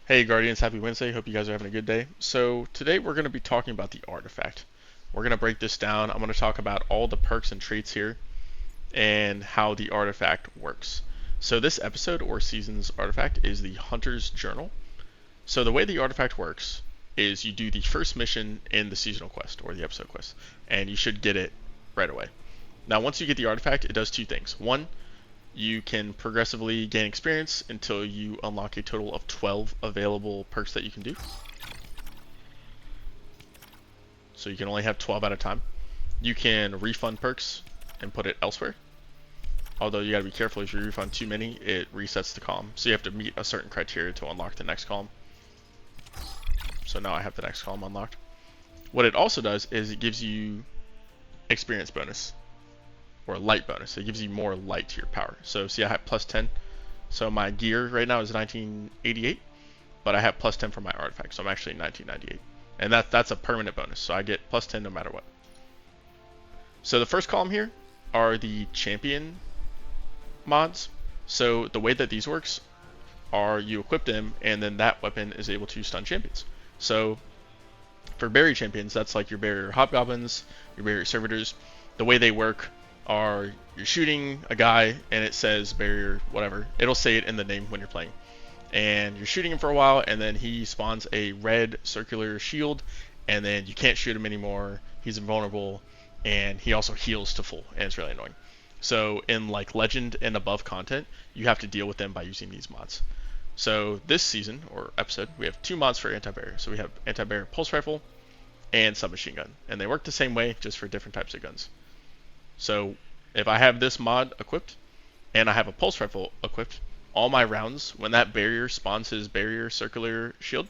Hey Guardians, happy Wednesday. Hope you guys are having a good day. So today we're going to be talking about the artifact. We're going to break this down. I'm going to talk about all the perks and traits here and how the artifact works. So this episode or season's artifact is the Hunter's Journal. So the way the artifact works is you do the first mission in the seasonal quest or the episode quest, and you should get it right away. Now once you get the artifact, it does two things. One, you can progressively gain experience until you unlock a total of 12 available perks that you can do. So you can only have 12 at a time. You can refund perks and put it elsewhere. Although you gotta be careful, if you refund too many, it resets the column. So you have to meet a certain criteria to unlock the next column. So now I have the next column unlocked. What it also does is it gives you experience bonus or light bonus. It gives you more light to your power. So see, I have plus 10. So my gear right now is 1988, but I have plus 10 for my artifact, so I'm actually 1998. And that's a permanent bonus, so I get plus 10 no matter what. So the first column here are the champion mods. So the way that these works are you equip them, and then that weapon is able to stun champions. So for barrier champions, that's like your barrier hobgoblins, your barrier servitors. The way they work are you're shooting a guy and it says barrier whatever. It'll say it in the name when you're playing. And you're shooting him for a while, and then he spawns a red circular shield, and then you can't shoot him anymore. He's invulnerable, and he also heals to full, and it's really annoying. So in like legend and above content, you have to deal with them by using these mods. So this season or episode, we have two mods for anti-barrier. So we have anti-barrier pulse rifle and submachine gun, and they work the same way, just for different types of guns. So if I have this mod equipped and I have a pulse rifle equipped, all my rounds, when that barrier spawns his barrier circular shield,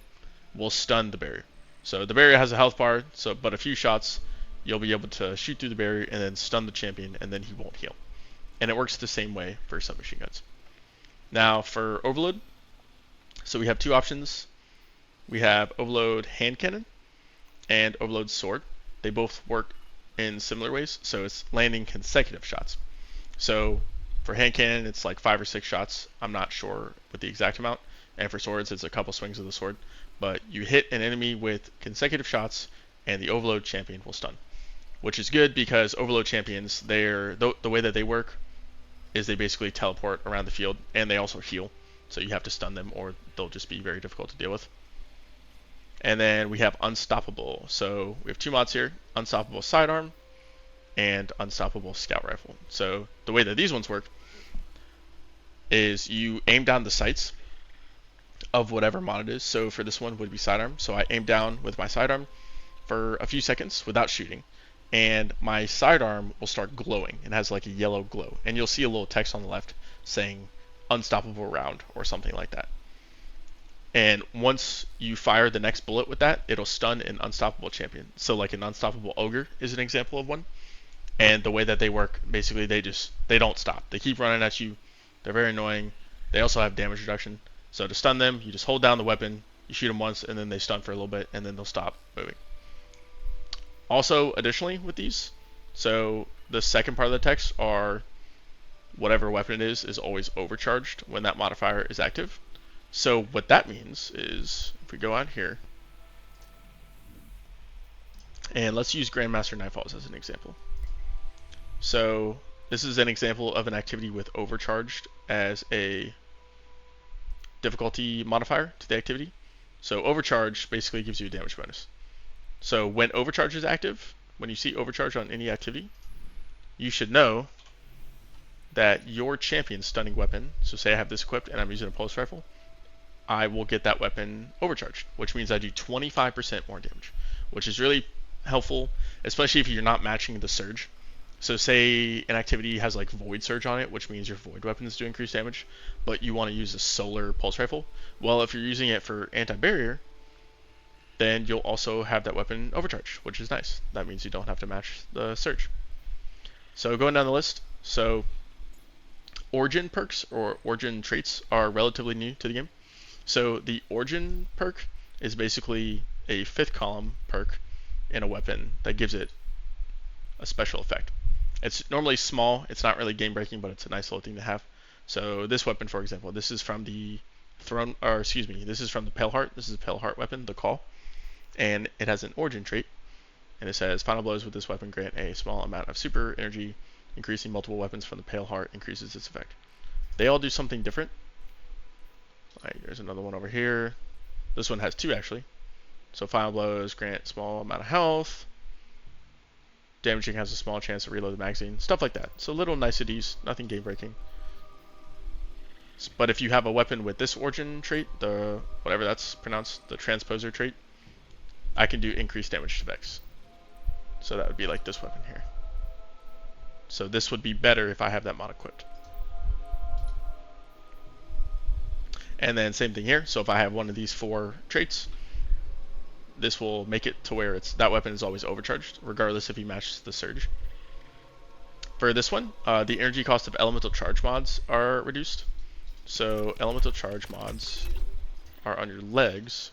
will stun the barrier. So the barrier has a health bar, but a few shots, you'll be able to shoot through the barrier and then stun the champion, and then he won't heal. And it works the same way for submachine guns. Now for overload, so we have two options. We have overload hand cannon and overload sword. They both work in similar ways, so it's landing consecutive shots. So for hand cannon, it's like 5 or 6 shots. I'm not sure with the exact amount. And for swords, it's a couple swings of the sword. But you hit an enemy with consecutive shots, and the overload champion will stun. Which is good because overload champions, the way that they work is they basically teleport around the field, and they also heal. So you have to stun them, or they'll just be very difficult to deal with. And then we have unstoppable. So we have two mods here: unstoppable sidearm and unstoppable scout rifle. So the way that these ones work is you aim down the sights of whatever mod it is. So for this one would be sidearm. So I aim down with my sidearm for a few seconds without shooting, and my sidearm will start glowing. It has like a yellow glow, and you'll see a little text on the left saying unstoppable round or something like that. And once you fire the next bullet with that, it'll stun an unstoppable champion. So like an unstoppable ogre is an example of one. And the way that they work, basically they don't stop. They keep running at you. They're very annoying. They also have damage reduction. So to stun them, you just hold down the weapon, you shoot them once, and then they stun for a little bit, and then they'll stop moving. Also, additionally with these, so the second part of the text are whatever weapon it is always overcharged when that modifier is active. So what that means is, if we go out here, and let's use Grandmaster Nightfalls as an example. So this is an example of an activity with overcharged as a difficulty modifier to the activity. So overcharge basically gives you a damage bonus. So when overcharge is active, when you see overcharge on any activity, you should know that your champion's stunning weapon, so say I have this equipped and I'm using a pulse rifle, I will get that weapon overcharged, which means I do 25% more damage, which is really helpful, especially if you're not matching the surge. So say an activity has like void surge on it, which means your void weapons do increased damage, but you want to use a solar pulse rifle. Well, if you're using it for anti-barrier, then you'll also have that weapon overcharged, which is nice. That means you don't have to match the surge. So going down the list, so origin perks or origin traits are relatively new to the game. So the origin perk is basically a 5th column perk in a weapon that gives it a special effect. It's normally small, it's not really game breaking, but it's a nice little thing to have. So this weapon, for example, this is from the Throne, or excuse me, this is from the Pale Heart. This is a Pale Heart weapon, the Call, and it has an origin trait, and it says final blows with this weapon grant a small amount of super energy, increasing multiple weapons from the Pale Heart increases its effect. They all do something different. Like there's another one over here. This one has two actually. So final blows grant small amount of health. Damaging has a small chance to reload the magazine. Stuff like that. So little niceties, nothing game breaking. But if you have a weapon with this origin trait, the whatever that's pronounced, the transposer trait, I can do increased damage to Vex. So that would be like this weapon here. So this would be better if I have that mod equipped. And then same thing here. So if I have one of these 4 traits, this will make it to where that weapon is always overcharged, regardless if you match the surge. For this one, the energy cost of elemental charge mods are reduced. So elemental charge mods are on your legs.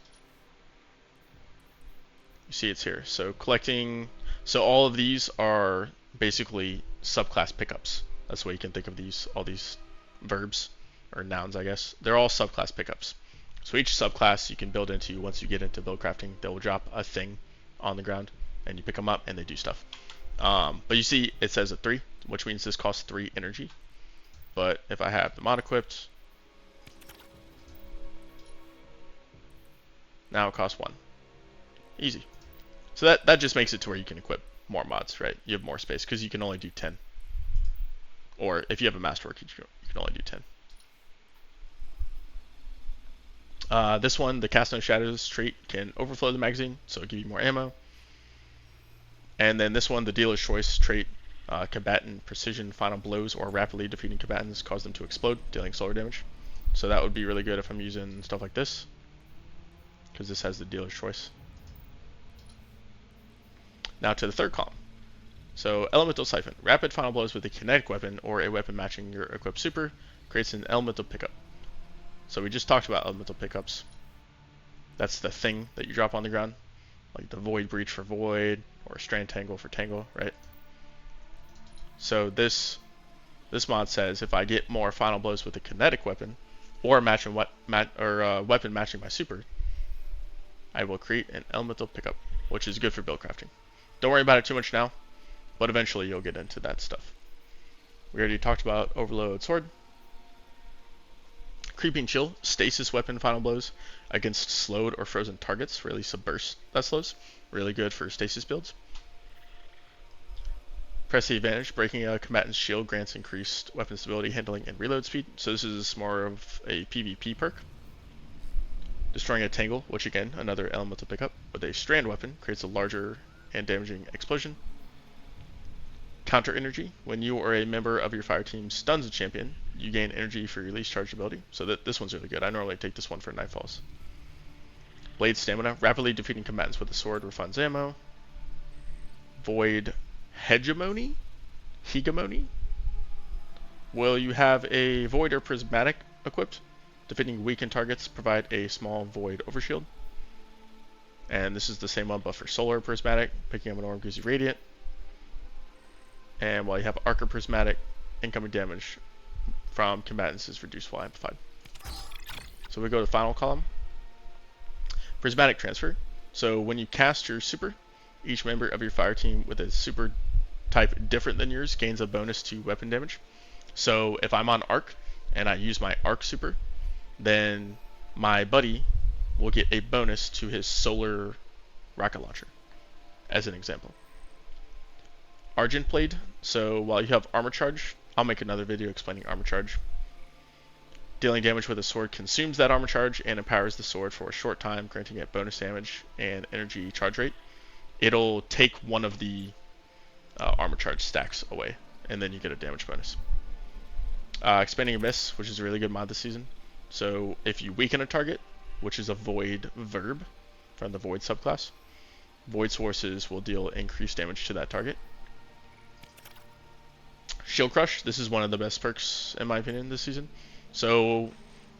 You see it's here. So collecting, so all of these are basically subclass pickups. That's the way you can think of these, all these verbs or nouns, I guess. They're all subclass pickups. So each subclass you can build into. Once you get into build crafting, they will drop a thing on the ground, and you pick them up, and they do stuff. But you see it says a 3, which means this costs 3 energy. But if I have the mod equipped, now it costs 1. Easy. So that just makes it to where you can equip more mods, right? You have more space because you can only do 10. Or if you have a masterwork, you can only do 10. This one, the Cast No Shadows trait, can overflow the magazine, so it'll give you more ammo. And then this one, the Dealer's Choice trait, combatant precision final blows or rapidly defeating combatants cause them to explode, dealing solar damage. So that would be really good if I'm using stuff like this, because this has the Dealer's Choice. Now to the third column. So Elemental Siphon. Rapid final blows with a kinetic weapon or a weapon matching your equipped super creates an elemental pickup. So we just talked about elemental pickups. That's the thing that you drop on the ground, like the Void Breach for Void or Strand Tangle for Tangle, right? So this mod says if I get more final blows with a kinetic weapon or weapon matching my super, I will create an elemental pickup, which is good for build crafting. Don't worry about it too much now, but eventually you'll get into that stuff. We already talked about Overload Sword. Creeping Chill, stasis weapon final blows against slowed or frozen targets, release a burst that slows. Really good for stasis builds. Press the advantage, breaking a combatant's shield grants increased weapon stability, handling, and reload speed. So this is more of a PvP perk. Destroying a Tangle, which again, another elemental pickup, with a strand weapon, creates a larger and damaging explosion. Counter energy. When you or a member of your fire team stuns a champion, you gain energy for your least charged ability. So this one's really good. I normally take this one for Nightfalls. Blade Stamina. Rapidly defeating combatants with a sword refunds ammo. Void Hegemony? Will you have a Void or Prismatic equipped? Defeating weakened targets, provide a small Void overshield. And this is the same one, but for Solar Prismatic. Picking up an orb gives you Radiant. And while you have Arc or Prismatic, incoming damage from combatants is reduced while amplified. So we go to the final column. Prismatic Transfer. So when you cast your super, each member of your fire team with a super type different than yours gains a bonus to weapon damage. So if I'm on Arc and I use my Arc super, then my buddy will get a bonus to his solar rocket launcher, as an example. Argent Blade. So while you have Armor Charge, I'll make another video explaining Armor Charge. Dealing damage with a sword consumes that Armor Charge and empowers the sword for a short time, granting it bonus damage and energy charge rate. It'll take one of the Armor Charge stacks away, and then you get a damage bonus. Expanding Abyss, which is a really good mod this season. So if you weaken a target, which is a Void verb from the Void subclass, Void Sources will deal increased damage to that target. Shield Crush, this is one of the best perks in my opinion this season. So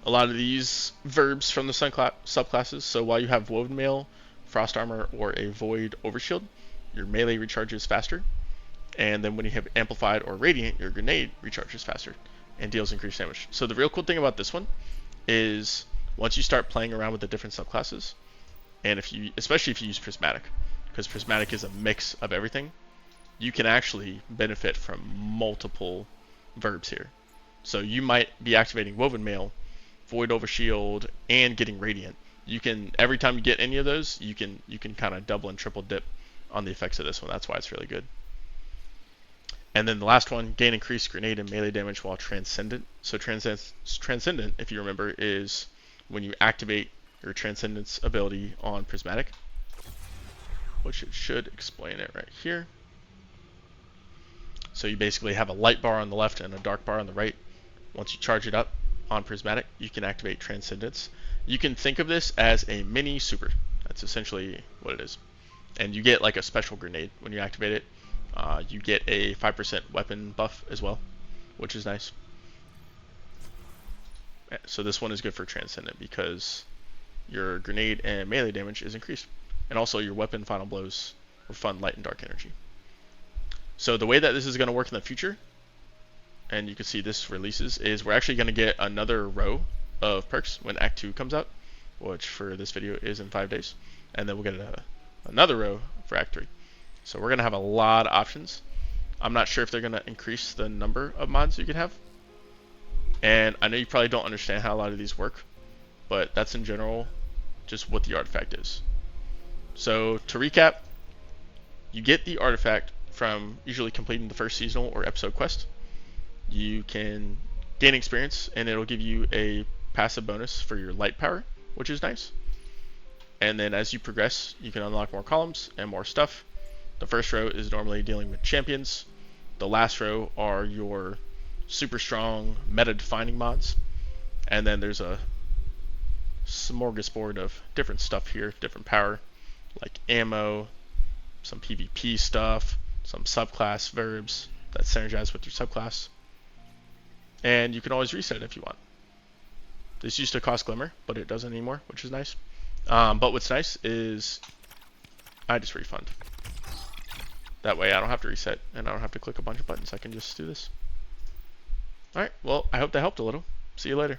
a lot of these verbs from the subclasses, so while you have Woven Mail, Frost Armor, or a Void Overshield, your melee recharges faster. And then when you have Amplified or Radiant, your grenade recharges faster and deals increased damage. So the real cool thing about this one is once you start playing around with the different subclasses, and especially if you use Prismatic, because Prismatic is a mix of everything, you can actually benefit from multiple verbs here. So you might be activating Woven Mail, Void Overshield, and getting Radiant. You can, every time you get any of those, you can kind of double and triple dip on the effects of this one. That's why it's really good. And then the last one, gain increased grenade and melee damage while Transcendent. So Transcendent, if you remember, is when you activate your Transcendence ability on Prismatic, which it should explain it right here. So you basically have a light bar on the left and a dark bar on the right. Once you charge it up on Prismatic, you can activate Transcendence. You can think of this as a mini super. That's essentially what it is. And you get like a special grenade when you activate it. You get a 5% weapon buff as well, which is nice. So this one is good for Transcendent because your grenade and melee damage is increased. And also your weapon final blows refund light and dark energy. So the way that this is going to work in the future, and you can see this releases, is we're actually going to get another row of perks when Act 2 comes out, which for this video is in 5 days. And then we'll get another row for Act 3. So we're going to have a lot of options. I'm not sure if they're going to increase the number of mods you can have. And I know you probably don't understand how a lot of these work, but that's in general just what the artifact is. So to recap, you get the artifact from usually completing the first seasonal or episode quest. You can gain experience and it'll give you a passive bonus for your light power, which is nice. And then as you progress, you can unlock more columns and more stuff. The first row is normally dealing with champions. The last row are your super strong meta defining mods. And then there's a smorgasbord of different stuff here, different power, like ammo, some PvP stuff, some subclass verbs that synergize with your subclass. And you can always reset it if you want. This used to cost Glimmer, but it doesn't anymore, which is nice. But what's nice is I just refund. That way I don't have to reset and I don't have to click a bunch of buttons. I can just do this. Alright, well, I hope that helped a little. See you later.